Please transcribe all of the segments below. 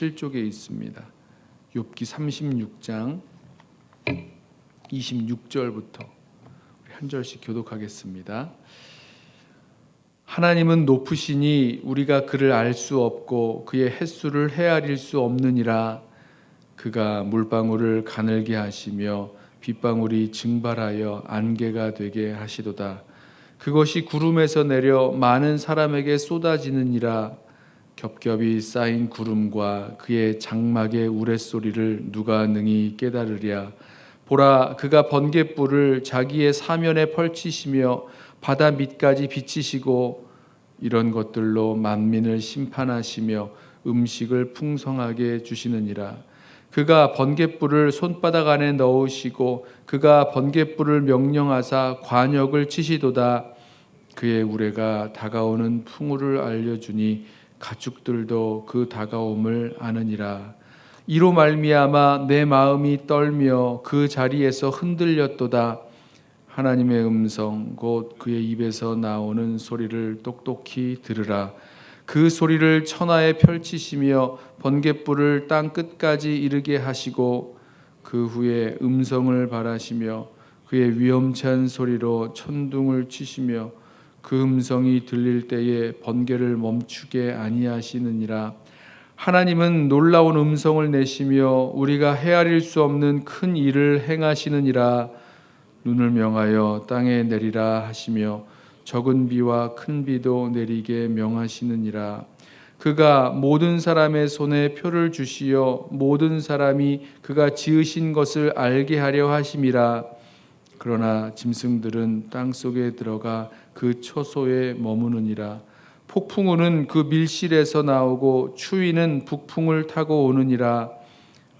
7쪽에 있습니다. 욥기 36장 26절부터 한 절씩 교독하겠습니다. 하나님은 높으시니 우리가 그를 알 수 없고 그의 햇수를 헤아릴 수 없느니라. 그가 물방울을 가늘게 하시며 빗방울이 증발하여 안개가 되게 하시도다. 그것이 구름에서 내려 많은 사람에게 쏟아지느니라. 겹겹이 쌓인 구름과 그의 장막의 우레소리를 누가 능히 깨달으랴. 보라, 그가 번갯불을 자기의 사면에 펼치시며 바다 밑까지 비치시고 이런 것들로 만민을 심판하시며 음식을 풍성하게 주시느니라. 그가 번갯불을 손바닥 안에 넣으시고 그가 번갯불을 명령하사 관역을 치시도다. 그의 우레가 다가오는 풍우를 알려주니 가축들도 그 다가옴을 아느니라. 이로 말미암아 내 마음이 떨며 그 자리에서 흔들렸도다. 하나님의 음성 곧 그의 입에서 나오는 소리를 똑똑히 들으라. 그 소리를 천하에 펼치시며 번갯불을 땅 끝까지 이르게 하시고 그 후에 음성을 발하시며 그의 위엄찬 소리로 천둥을 치시며 그 음성이 들릴 때에 번개를 멈추게 아니하시느니라. 하나님은 놀라운 음성을 내시며 우리가 헤아릴 수 없는 큰 일을 행하시느니라. 눈을 명하여 땅에 내리라 하시며 적은 비와 큰 비도 내리게 명하시느니라. 그가 모든 사람의 손에 표를 주시어 모든 사람이 그가 지으신 것을 알게 하려 하심이라. 그러나 짐승들은 땅 속에 들어가 그 초소에 머무느니라. 폭풍우는 그 밀실에서 나오고 추위는 북풍을 타고 오느니라.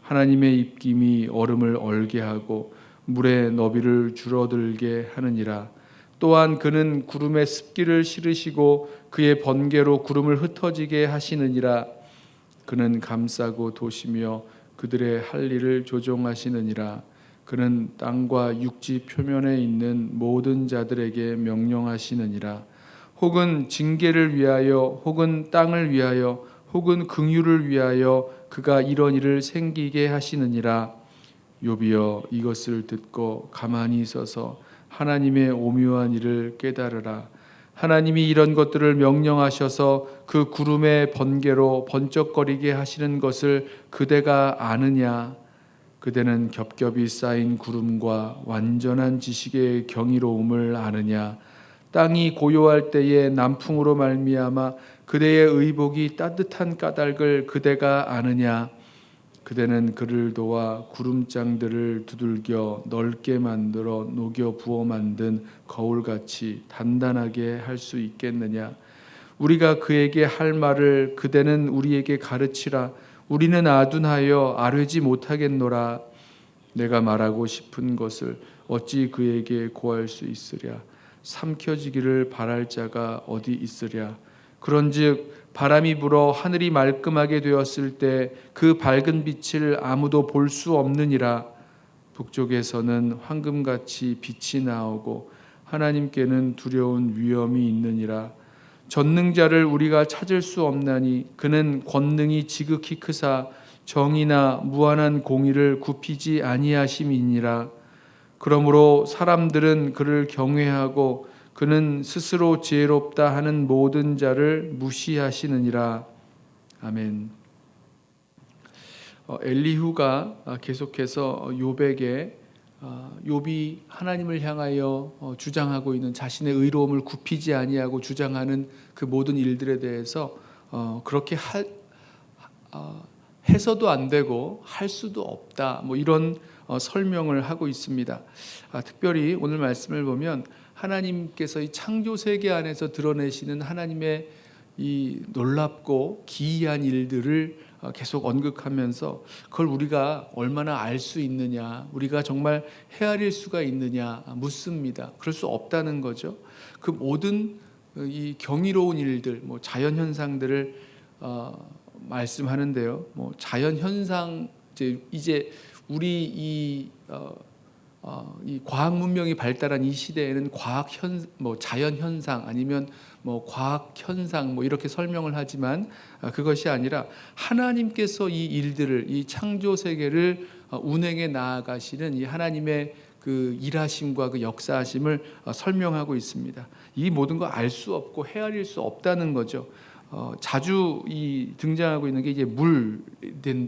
하나님의 입김이 얼음을 얼게 하고 물의 너비를 줄어들게 하느니라. 또한 그는 구름에 습기를 실으시고 그의 번개로 구름을 흩어지게 하시느니라. 그는 감싸고 도시며 그들의 할 일을 조종하시느니라. 그는 땅과 육지 표면에 있는 모든 자들에게 명령하시느니라. 혹은 징계를 위하여 혹은 땅을 위하여 혹은 긍휼을 위하여 그가 이런 일을 생기게 하시느니라. 욥이여, 이것을 듣고 가만히 있어서 하나님의 오묘한 일을 깨달으라. 하나님이 이런 것들을 명령하셔서 그 구름의 번개로 번쩍거리게 하시는 것을 그대가 아느냐? 그대는 겹겹이 쌓인 구름과 완전한 지식의 경이로움을 아느냐? 땅이 고요할 때에 남풍으로 말미암아 그대의 의복이 따뜻한 까닭을 그대가 아느냐? 그대는 그를 도와 구름장들을 두들겨 넓게 만들어 녹여 부어 만든 거울같이 단단하게 할 수 있겠느냐? 우리가 그에게 할 말을 그대는 우리에게 가르치라. 우리는 아둔하여 아뢰지 못하겠노라. 내가 말하고 싶은 것을 어찌 그에게 고할 수 있으랴. 삼켜지기를 바랄 자가 어디 있으랴. 그런즉 바람이 불어 하늘이 말끔하게 되었을 때 그 밝은 빛을 아무도 볼 수 없느니라. 북쪽에서는 황금같이 빛이 나오고 하나님께는 두려운 위엄이 있느니라. 전능자를 우리가 찾을 수 없나니 그는 권능이 지극히 크사 정의나 무한한 공의를 굽히지 아니하심이니라. 그러므로 사람들은 그를 경외하고 그는 스스로 지혜롭다 하는 모든 자를 무시하시느니라. 아멘. 엘리후가 계속해서 욥에게 욥이 하나님을 향하여 주장하고 있는 자신의 의로움을 굽히지 아니하고 주장하는 그 모든 일들에 대해서 그렇게 해서도 안 되고 할 수도 없다, 이런 설명을 하고 있습니다. 특별히 오늘 말씀을 보면 하나님께서 이 창조 세계 안에서 드러내시는 하나님의 이 놀랍고 기이한 일들을 계속 언급하면서 그걸 우리가 얼마나 알 수 있느냐, 우리가 정말 헤아릴 수가 있느냐 묻습니다. 그럴 수 없다는 거죠. 그 모든 이 경이로운 일들, 자연 현상들을 말씀하는데요. 자연 현상, 이제 우리 이 이 과학 문명이 발달한 이 시대에는 자연 현상 아니면 과학 현상 이렇게 설명을 하지만 그것이 아니라 하나님께서 이 일들을, 이 창조 세계를 운행해 나아가시는 이 하나님의 그 일하심과 그 역사하심을 설명하고 있습니다. 이 모든 거 알 수 없고 헤아릴 수 없다는 거죠. 자주 등장하고 있는 게 이제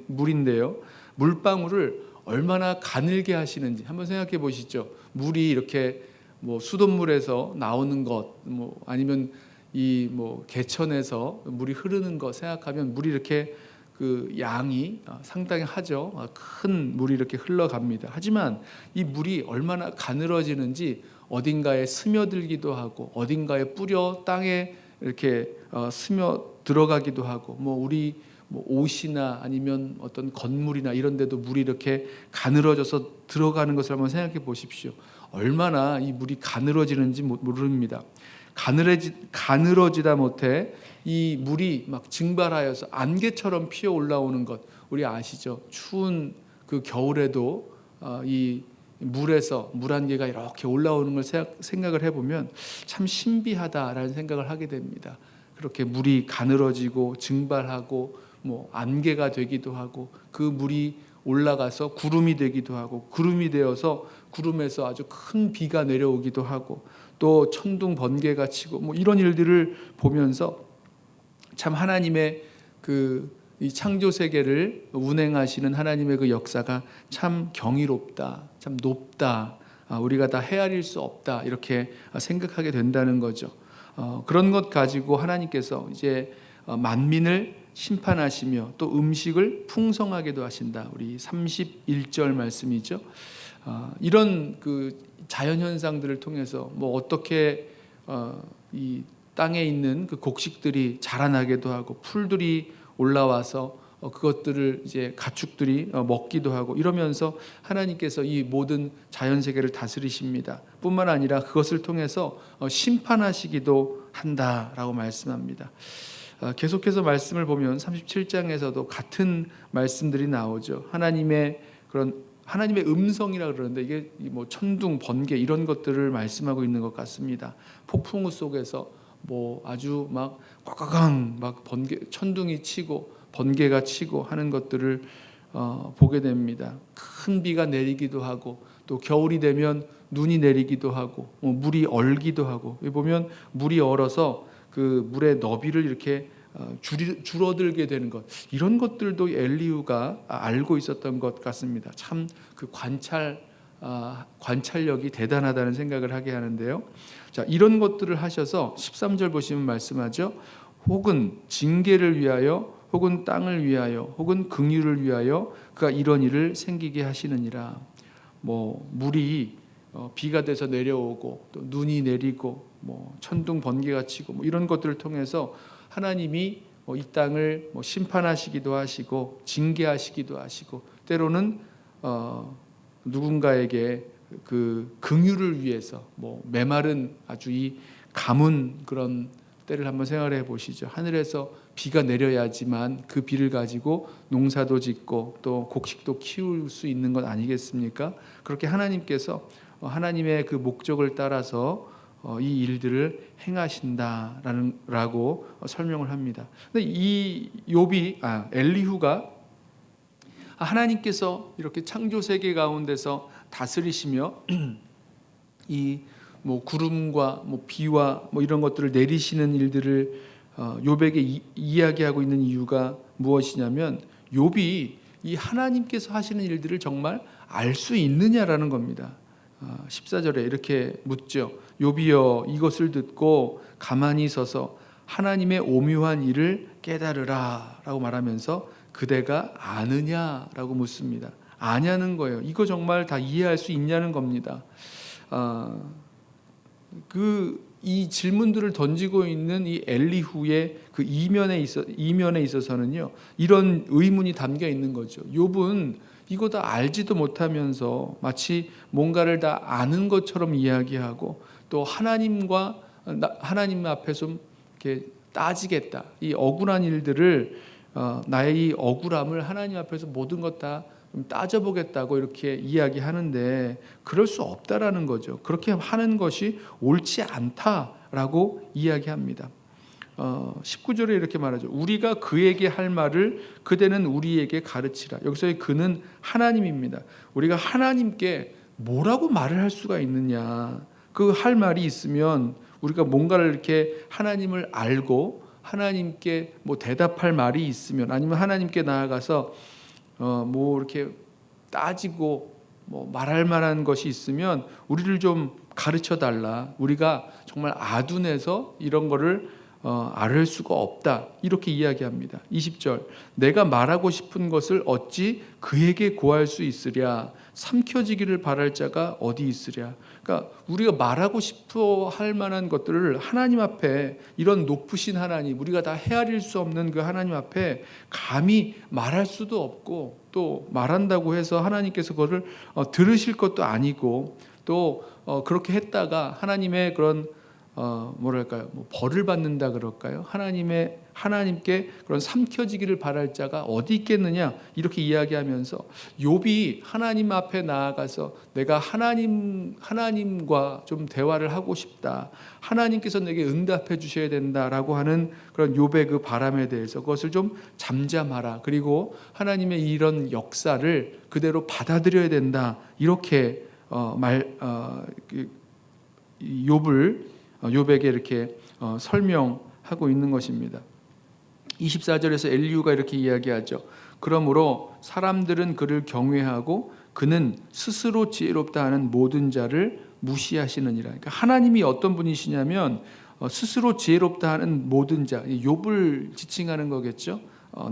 물인데요. 물방울을 얼마나 가늘게 하시는지 한번 생각해 보시죠. 물이 이렇게 수돗물에서 나오는 것, 아니면 개천에서 물이 흐르는 것 생각하면 물이 이렇게 그 양이 상당히 하죠. 큰 물이 이렇게 흘러갑니다. 하지만 이 물이 얼마나 가늘어지는지 어딘가에 스며들기도 하고 어딘가에 뿌려 땅에 이렇게 스며 들어가기도 하고 우리 옷이나 아니면 어떤 건물이나 이런 데도 물이 이렇게 가늘어져서 들어가는 것을 한번 생각해 보십시오. 얼마나 이 물이 가늘어지는지 모릅니다. 가늘어지다 못해 이 물이 막 증발하여서 안개처럼 피어 올라오는 것 우리 아시죠? 추운 그 겨울에도 이 물에서 물안개가 이렇게 올라오는 걸 생각을 해보면 참 신비하다라는 생각을 하게 됩니다. 그렇게 물이 가늘어지고 증발하고 안개가 되기도 하고 그 물이 올라가서 구름이 되기도 하고 구름이 되어서 구름에서 아주 큰 비가 내려오기도 하고 또 천둥 번개가 치고 이런 일들을 보면서 참 하나님의 이 창조 세계를 운행하시는 하나님의 그 역사가 참 경이롭다, 참 높다, 우리가 다 헤아릴 수 없다 이렇게 생각하게 된다는 거죠. 그런 것 가지고 하나님께서 이제 만민을 심판하시며 또 음식을 풍성하게도 하신다. 우리 31절 말씀이죠. 이런 그 자연 현상들을 통해서 어떻게 이 땅에 있는 그 곡식들이 자라나게도 하고 풀들이 올라와서 그것들을 이제 가축들이 먹기도 하고 이러면서 하나님께서 이 모든 자연 세계를 다스리십니다. 뿐만 아니라 그것을 통해서 심판하시기도 한다라고 말씀합니다. 계속해서 말씀을 보면 37장에서도 같은 말씀들이 나오죠. 하나님의 음성이라 그러는데 이게 천둥, 번개 이런 것들을 말씀하고 있는 것 같습니다. 폭풍우 속에서 아주 막 꽉꽉강 막 천둥이 치고 번개가 치고 하는 것들을 보게 됩니다. 큰 비가 내리기도 하고 또 겨울이 되면 눈이 내리기도 하고 물이 얼기도 하고 보면 물이 얼어서 그 물의 너비를 이렇게 줄어들게 되는 것 이런 것들도 엘리후가 알고 있었던 것 같습니다. 참 그 관찰력이 대단하다는 생각을 하게 하는데요. 자, 이런 것들을 하셔서 13절 보시면 말씀하죠. 혹은 징계를 위하여 혹은 땅을 위하여 혹은 긍휼을 위하여 그가 이런 일을 생기게 하시느니라. 물이 비가 돼서 내려오고 또 눈이 내리고 천둥 번개가 치고 이런 것들을 통해서 하나님이 이 땅을 심판하시기도 하시고 징계하시기도 하시고 때로는 누군가에게 그 긍휼을 위해서 메마른 아주 이 가문 그런 때를 한번 생각해 보시죠. 하늘에서 비가 내려야지만 그 비를 가지고 농사도 짓고 또 곡식도 키울 수 있는 것 아니겠습니까? 그렇게 하나님께서 하나님의 그 목적을 따라서 이 일들을 행하신다라고 설명을 합니다. 근데 이 엘리후가 하나님께서 이렇게 창조 세계 가운데서 다스리시며 이 구름과 비와 이런 것들을 내리시는 일들을 욥에게 이야기하고 있는 이유가 무엇이냐면 욥이 이 하나님께서 하시는 일들을 정말 알 수 있느냐라는 겁니다. 14절에 이렇게 묻죠. 욥이여 이것을 듣고 가만히 서서 하나님의 오묘한 일을 깨달으라 라고 말하면서 그대가 아느냐라고 묻습니다. 아냐는 거예요. 이거 정말 다 이해할 수 있냐는 겁니다. 이 질문들을 던지고 있는 이 엘리후의 그 이면에 있어서는요 이런 의문이 담겨 있는 거죠. 욥은 이거 다 알지도 못하면서 마치 뭔가를 다 아는 것처럼 이야기하고 또 하나님 앞에 좀 이렇게 따지겠다. 이 억울한 일들을 나의 이 억울함을 하나님 앞에서 모든 것 다 좀 따져보겠다고 이렇게 이야기하는데 그럴 수 없다라는 거죠. 그렇게 하는 것이 옳지 않다라고 이야기합니다. 19절에 이렇게 말하죠. 우리가 그에게 할 말을 그대는 우리에게 가르치라. 여기서의 그는 하나님입니다. 우리가 하나님께 뭐라고 말을 할 수가 있느냐. 그 할 말이 있으면 우리가 뭔가를 이렇게 하나님을 알고 하나님께 뭐 대답할 말이 있으면, 아니면 하나님께 나아가서 뭐 이렇게 따지고 뭐 말할 만한 것이 있으면 우리를 좀 가르쳐 달라. 우리가 정말 아둔해서 이런 거를 알 수가 없다. 이렇게 이야기합니다. 20절, 내가 말하고 싶은 것을 어찌 그에게 고할 수 있으랴. 삼켜지기를 바랄 자가 어디 있으랴. 그러니까 우리가 말하고 싶어 할 만한 것들을 하나님 앞에, 이런 높으신 하나님, 우리가 다 헤아릴 수 없는 그 하나님 앞에 감히 말할 수도 없고, 또 말한다고 해서 하나님께서 그것을 들으실 것도 아니고, 또 그렇게 했다가 하나님의 그런 뭐랄까요, 뭐 벌을 받는다 그럴까요? 하나님께 그런 삼켜지기를 바랄 자가 어디 있겠느냐, 이렇게 이야기하면서 욥이 하나님 앞에 나아가서 내가 하나님과 좀 대화를 하고 싶다, 하나님께서 내게 응답해 주셔야 된다라고 하는 그런 욥의 그 바람에 대해서 그것을 좀 잠잠하라, 그리고 하나님의 이런 역사를 그대로 받아들여야 된다, 이렇게 욥에게 이렇게 설명하고 있는 것입니다. 24절에서 엘리후가 이렇게 이야기하죠. 그러므로 사람들은 그를 경외하고 그는 스스로 지혜롭다 하는 모든 자를 무시하시느니라. 그러니까 하나님이 어떤 분이시냐면 스스로 지혜롭다 하는 모든 자, 욥을 지칭하는 거겠죠.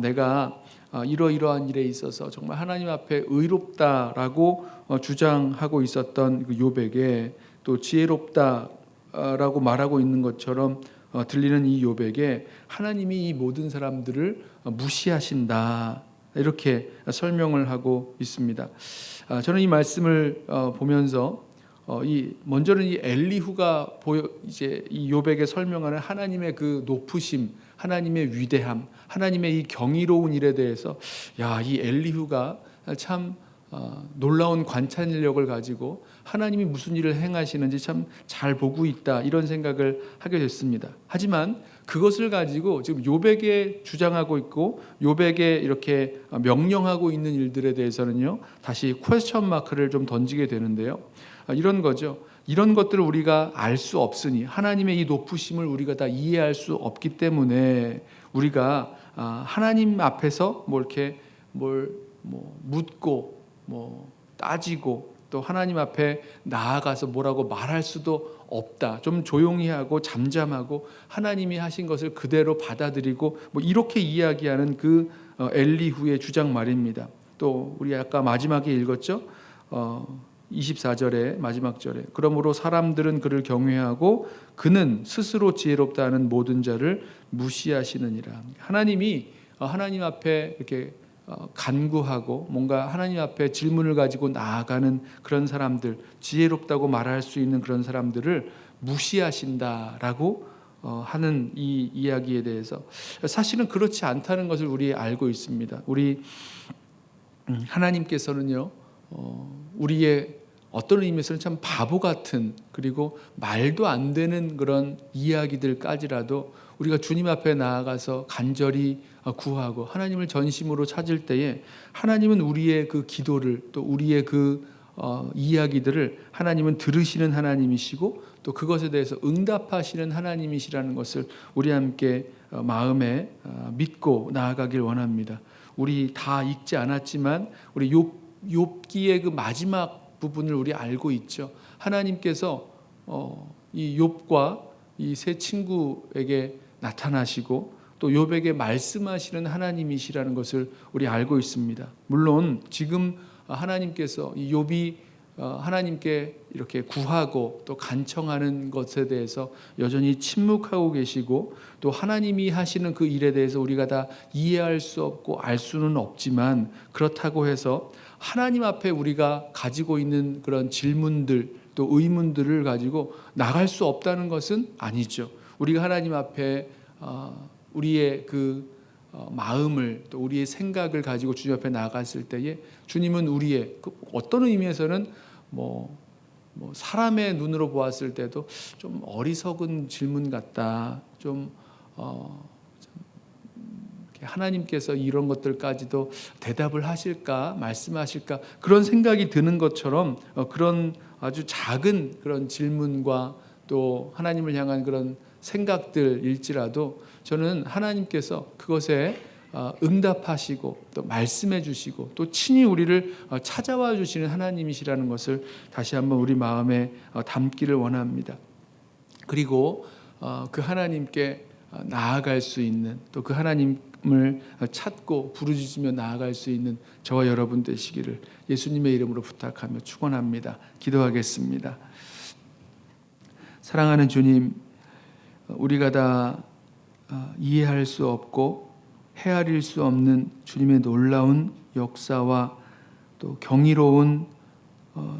내가 이러이러한 일에 있어서 정말 하나님 앞에 의롭다라고 주장하고 있었던 그 욥에게 또 지혜롭다라고 말하고 있는 것처럼 들리는 이 욥에게 하나님이 이 모든 사람들을 무시하신다, 이렇게 설명을 하고 있습니다. 저는 이 말씀을 보면서 먼저는 이 엘리후가 이제 이 욥에게 설명하는 하나님의 그 높으심, 하나님의 위대함, 하나님의 이 경이로운 일에 대해서 이 엘리후가 참 놀라운 관찰력을 가지고 하나님이 무슨 일을 행하시는지 참 잘 보고 있다, 이런 생각을 하게 됐습니다. 하지만 그것을 가지고 지금 욥에게 주장하고 있고 욥에게 이렇게 명령하고 있는 일들에 대해서는요, 다시 퀘스천 마크를 좀 던지게 되는데요. 이런 거죠. 이런 것들을 우리가 알 수 없으니, 하나님의 이 높으심을 우리가 다 이해할 수 없기 때문에 우리가 하나님 앞에서 뭐 이렇게 묻고 따지고 또 하나님 앞에 나아가서 뭐라고 말할 수도 없다. 좀 조용히 하고 잠잠하고 하나님이 하신 것을 그대로 받아들이고 이렇게 이야기하는 그 엘리후의 주장 말입니다. 또 우리 아까 마지막에 읽었죠. 24절의 마지막 절에 그러므로 사람들은 그를 경외하고 그는 스스로 지혜롭다 하는 모든 자를 무시하시느니라. 하나님이 하나님 앞에 이렇게 간구하고 뭔가 하나님 앞에 질문을 가지고 나아가는 그런 사람들, 지혜롭다고 말할 수 있는 그런 사람들을 무시하신다라고 하는 이 이야기에 대해서 사실은 그렇지 않다는 것을 우리 알고 있습니다. 우리 하나님께서는요, 우리의 어떤 의미에서는 참 바보 같은, 그리고 말도 안 되는 그런 이야기들까지라도 우리가 주님 앞에 나아가서 간절히 구하고 하나님을 전심으로 찾을 때에 하나님은 우리의 그 기도를, 또 우리의 그 이야기들을 하나님은 들으시는 하나님이시고 또 그것에 대해서 응답하시는 하나님이시라는 것을 우리 함께 마음에 믿고 나아가길 원합니다. 우리 다 읽지 않았지만 우리 욥기의 그 마지막 부분을 우리 알고 있죠. 하나님께서 이 욥과 이 세 친구에게 나타나시고 또 욥에게 말씀하시는 하나님이시라는 것을 우리 알고 있습니다. 물론 지금 하나님께서 이 욥이 하나님께 이렇게 구하고 또 간청하는 것에 대해서 여전히 침묵하고 계시고 또 하나님이 하시는 그 일에 대해서 우리가 다 이해할 수 없고 알 수는 없지만, 그렇다고 해서 하나님 앞에 우리가 가지고 있는 그런 질문들 또 의문들을 가지고 나갈 수 없다는 것은 아니죠. 우리가 하나님 앞에 우리의 그 마음을 또 우리의 생각을 가지고 주님 앞에 나아갔을 때에 주님은 우리의 어떤 의미에서는 뭐 사람의 눈으로 보았을 때도 좀 어리석은 질문 같다. 좀 하나님께서 이런 것들까지도 대답을 하실까, 말씀하실까 그런 생각이 드는 것처럼 그런 아주 작은 그런 질문과 또 하나님을 향한 그런 생각들일지라도 저는 하나님께서 그것에 응답하시고 또 말씀해 주시고 또 친히 우리를 찾아와 주시는 하나님이시라는 것을 다시 한번 우리 마음에 담기를 원합니다. 그리고 그 하나님께 나아갈 수 있는 또 그 하나님을 찾고 부르짖으며 나아갈 수 있는 저와 여러분 되시기를 예수님의 이름으로 부탁하며 축원합니다. 기도하겠습니다. 사랑하는 주님, 우리가 다 이해할 수 없고 헤아릴 수 없는 주님의 놀라운 역사와 또 경이로운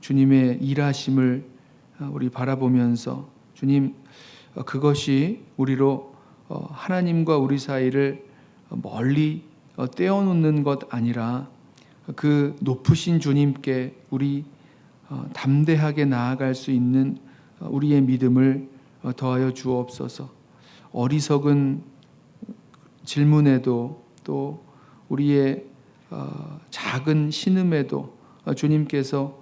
주님의 일하심을 우리 바라보면서 주님, 그것이 우리로 하나님과 우리 사이를 멀리 떼어놓는 것 아니라 그 높으신 주님께 우리 담대하게 나아갈 수 있는 우리의 믿음을 더하여 주옵소서. 어리석은 질문에도 또 우리의 작은 신음에도 주님께서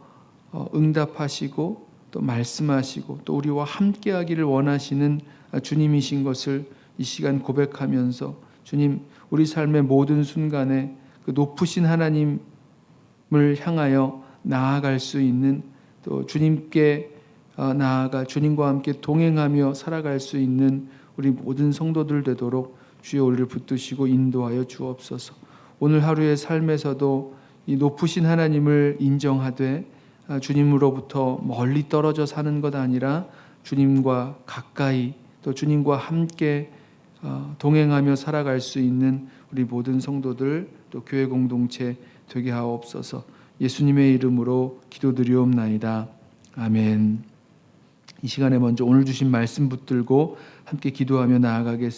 응답하시고 또 말씀하시고 또 우리와 함께하기를 원하시는 주님이신 것을 이 시간 고백하면서 주님, 우리 삶의 모든 순간에 그 높으신 하나님을 향하여 나아갈 수 있는 또 주님께 나아가 주님과 함께 동행하며 살아갈 수 있는 우리 모든 성도들 되도록 주여 우리를 붙드시고 인도하여 주옵소서. 오늘 하루의 삶에서도 이 높으신 하나님을 인정하되 주님으로부터 멀리 떨어져 사는 것 아니라 주님과 가까이 또 주님과 함께 동행하며 살아갈 수 있는 우리 모든 성도들 또 교회 공동체 되게 하옵소서. 예수님의 이름으로 기도드리옵나이다. 아멘. 이 시간에 먼저 오늘 주신 말씀 붙들고 함께 기도하며 나아가겠습니다.